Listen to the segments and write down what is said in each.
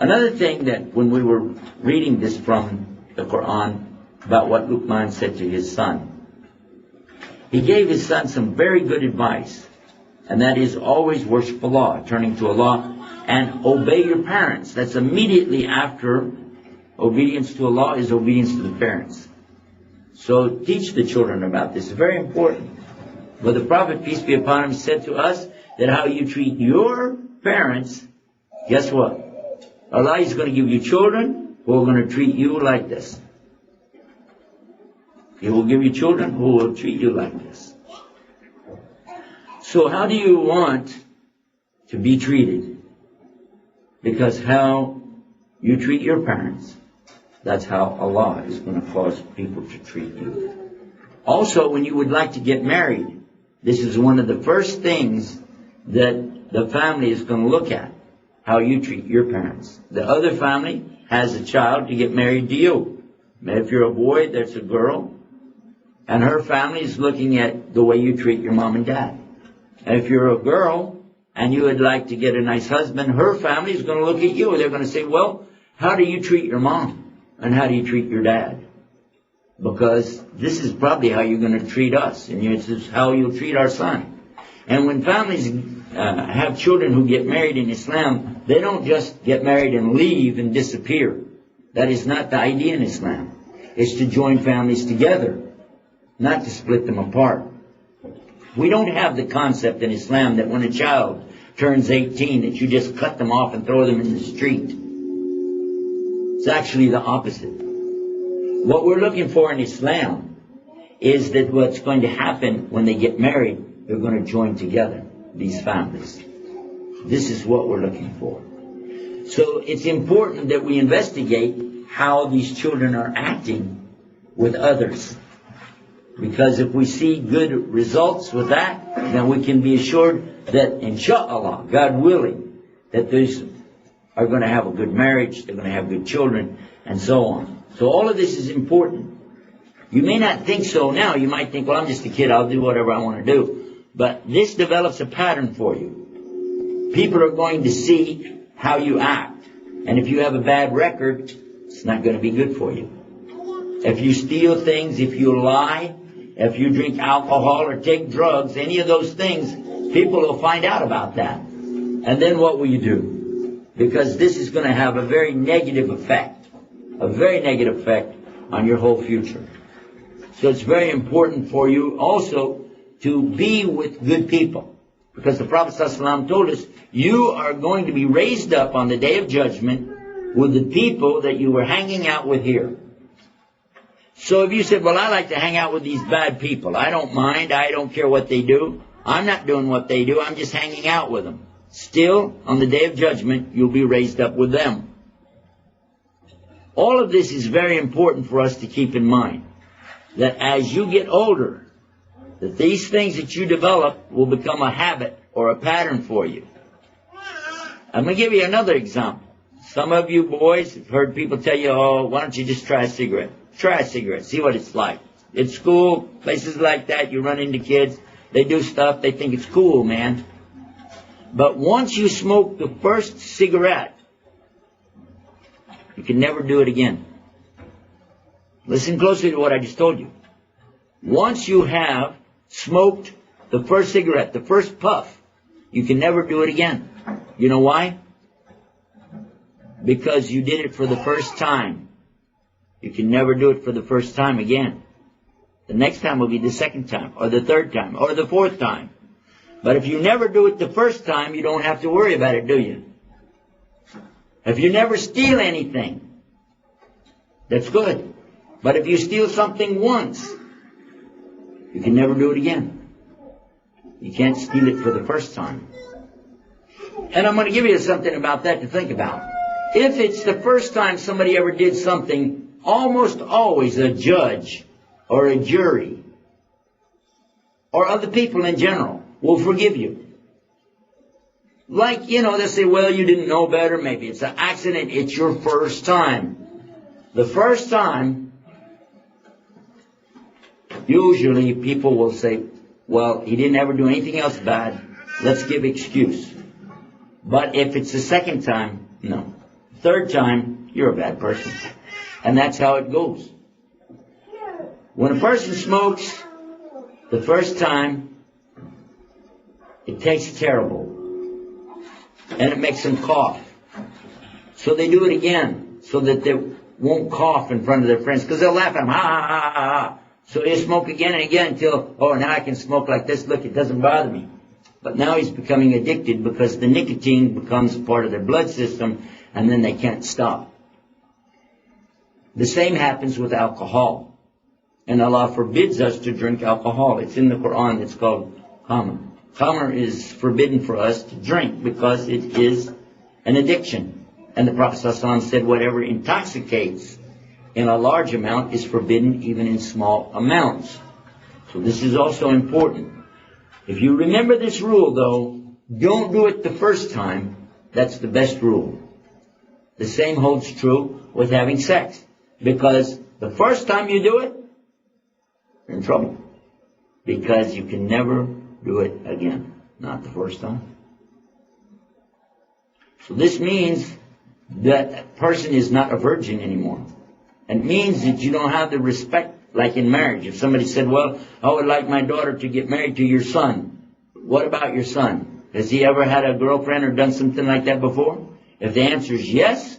Another thing that when we were reading this from the Quran about what Luqman said to his son, he gave his son some very good advice, and that is always worship Allah, turning to Allah, and obey your parents. That's immediately after obedience to Allah is obedience to the parents. So teach the children about this. It's very important. But the Prophet, peace be upon him, said to us that how you treat your parents, guess what? Allah is going to give you children who are going to treat you like this. He will give you children who will treat you like this. So how do you want to be treated? Because how you treat your parents, that's how Allah is going to cause people to treat you. Also, when you would like to get married, this is one of the first things that the family is going to look at, how you treat your parents. The other family has a child to get married to you. If you're a boy, that's a girl. And her family is looking at the way you treat your mom and dad. And if you're a girl and you would like to get a nice husband, her family is going to look at you. They're going to say, well, how do you treat your mom? And how do you treat your dad? Because this is probably how you're going to treat us. And this is how you'll treat our son. And when families have children who get married in Islam, they don't just get married and leave and disappear. That is not the idea in Islam. It's to join families together, not to split them apart. We don't have the concept in Islam that when a child turns 18 that you just cut them off and throw them in the street. It's actually the opposite. What we're looking for in Islam is that what's going to happen when they get married, they're going to join together, these families. This is what we're looking for. So it's important that we investigate how these children are acting with others. Because if we see good results with that, then we can be assured that, inshallah, God willing, that these are going to have a good marriage, they're going to have good children, and so on. So all of this is important. You may not think so now. You might think, well, I'm just a kid, I'll do whatever I want to do. But this develops a pattern for you. People are going to see how you act. And if you have a bad record, it's not going to be good for you. If you steal things, if you lie, if you drink alcohol or take drugs, any of those things, people will find out about that. And then what will you do? Because this is going to have a very negative effect on your whole future. So it's very important for you also to be with good people. Because the Prophet ﷺ told us, you are going to be raised up on the day of judgment with the people that you were hanging out with here. So if you said, well, I like to hang out with these bad people. I don't mind. I don't care what they do. I'm not doing what they do. I'm just hanging out with them. Still, on the day of judgment, you'll be raised up with them. All of this is very important for us to keep in mind. That as you get older, that these things that you develop will become a habit or a pattern for you. I'm going to give you another example. Some of you boys have heard people tell you, oh, why don't you just try a cigarette? Try a cigarette, see what it's like. At school, places like that, you run into kids, they do stuff, they think it's cool, man. But once you smoke the first cigarette, you can never do it again. Listen closely to what I just told you. Once you have smoked the first cigarette, the first puff, you can never do it again. You know why? Because you did it for the first time. You can never do it for the first time again. The next time will be the second time, or the third time, or the fourth time. But if you never do it the first time, you don't have to worry about it, do you? If you never steal anything, that's good. But if you steal something once, you can never do it again. You can't steal it for the first time. And I'm going to give you something about that to think about. If it's the first time somebody ever did something, almost always a judge or a jury or other people in general will forgive you. Like, they say, well, you didn't know better. Maybe it's an accident. It's your first time. The first time, usually people will say, well, he didn't ever do anything else bad. Let's give excuse. But if it's the second time, no. Third time, you're a bad person. And that's how it goes. When a person smokes the first time, it tastes terrible. And it makes them cough. So they do it again, so that they won't cough in front of their friends, because they'll laugh at them, ha, ha, ha, ha, ha. So they smoke again and again until, oh, now I can smoke like this, look, it doesn't bother me. But now he's becoming addicted because the nicotine becomes part of their blood system, and then they can't stop. The same happens with alcohol. And Allah forbids us to drink alcohol. It's in the Quran, it's called khamr. Khamr is forbidden for us to drink because it is an addiction. And the Prophet ﷺ said whatever intoxicates in a large amount is forbidden even in small amounts. So this is also important. If you remember this rule though, don't do it the first time. That's the best rule. The same holds true with having sex. Because the first time you do it, you're in trouble. Because you can never do it again. Not the first time. So this means that a person is not a virgin anymore. It means that you don't have the respect like in marriage. If somebody said, well, I would like my daughter to get married to your son. What about your son? Has he ever had a girlfriend or done something like that before? If the answer is yes,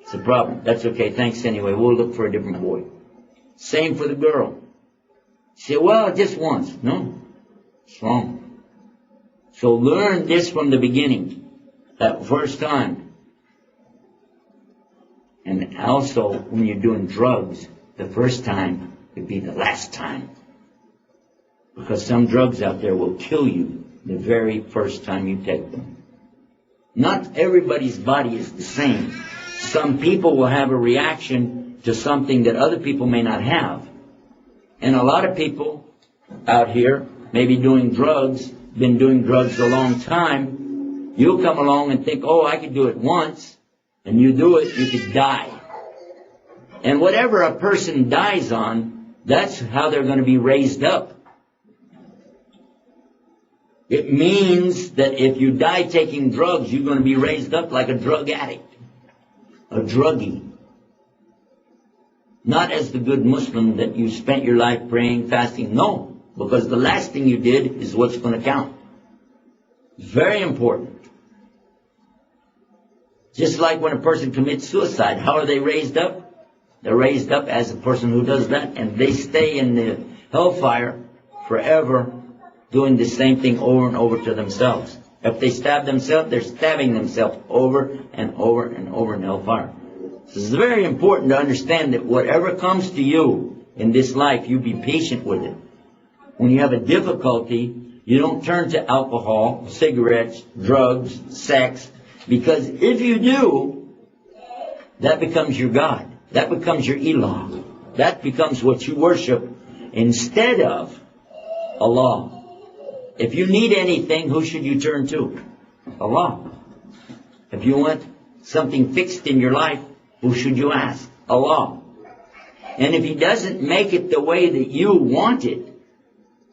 it's a problem. That's okay, thanks anyway. We'll look for a different boy. Same for the girl. You say, well, just once. No, it's wrong. So learn this from the beginning, that first time. And also, when you're doing drugs, the first time could be the last time. Because some drugs out there will kill you the very first time you take them. Not everybody's body is the same. Some people will have a reaction to something that other people may not have. And a lot of people out here may be doing drugs, been doing drugs a long time. You'll come along and think, oh, I could do it once. And you do it, you could die. And whatever a person dies on, that's how they're going to be raised up. It means that if you die taking drugs, you're going to be raised up like a drug addict, a druggie. Not as the good Muslim that you spent your life praying, fasting. No, because the last thing you did is what's going to count. It's very important. Just like when a person commits suicide, how are they raised up? They're raised up as a person who does that, and they stay in the hellfire forever, doing the same thing over and over to themselves. If they stab themselves, they're stabbing themselves over and over and over in hellfire. So it's very important to understand that whatever comes to you in this life, you be patient with it. When you have a difficulty, you don't turn to alcohol, cigarettes, drugs, sex, because if you do, that becomes your God. That becomes your Ilah. That becomes what you worship instead of Allah. If you need anything, who should you turn to? Allah. If you want something fixed in your life, who should you ask? Allah. And if He doesn't make it the way that you want it,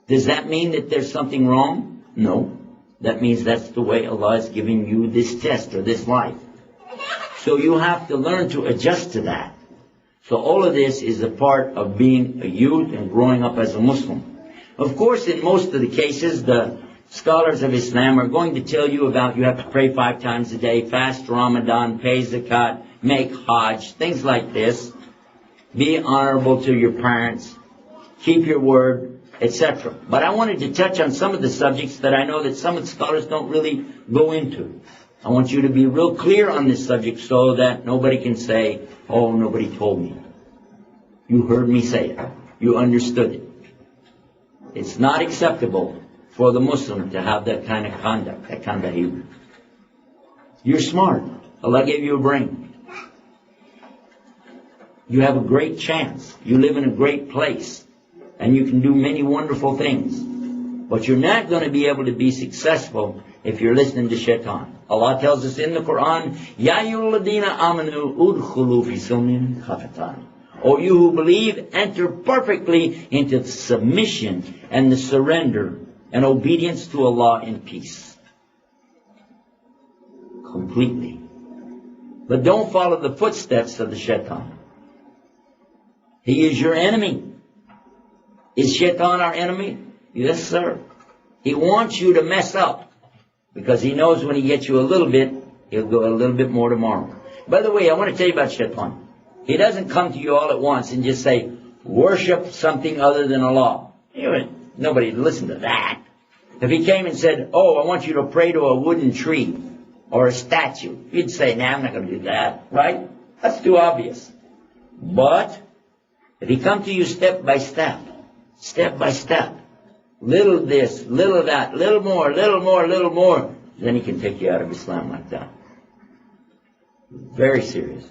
does that mean that there's something wrong? No. That means that's the way Allah is giving you this test or this life. So you have to learn to adjust to that. So all of this is a part of being a youth and growing up as a Muslim. Of course, in most of the cases, the scholars of Islam are going to tell you about you have to pray 5 times a day, fast Ramadan, pay zakat, make hajj, things like this. Be honorable to your parents, keep your word, etc. But I wanted to touch on some of the subjects that I know that some of the scholars don't really go into. I want you to be real clear on this subject so that nobody can say, oh, nobody told me. You heard me say it. You understood it. It's not acceptable for the Muslim to have that kind of conduct, that kind of behavior. You're smart. Allah gave you a brain. You have a great chance. You live in a great place. And you can do many wonderful things. But you're not going to be able to be successful if you're listening to shaitan. Allah tells us in the Quran, Ya ayyuhalladhina amanu udkhulu fi silmin khafatan. O you who believe, enter perfectly into the submission and the surrender and obedience to Allah in peace. Completely. But don't follow the footsteps of the shaitan. He is your enemy. Is shaitan our enemy? Yes, sir. He wants you to mess up because he knows when he gets you a little bit, he'll go a little bit more tomorrow. By the way, I want to tell you about shaitan. He doesn't come to you all at once and just say, worship something other than Allah. Nobody would listen to that. If he came and said, oh, I want you to pray to a wooden tree or a statue, you'd say, nah, I'm not going to do that, right? That's too obvious. But if he comes to you step by step, little this, little that, little more, then he can take you out of Islam like that. Very serious.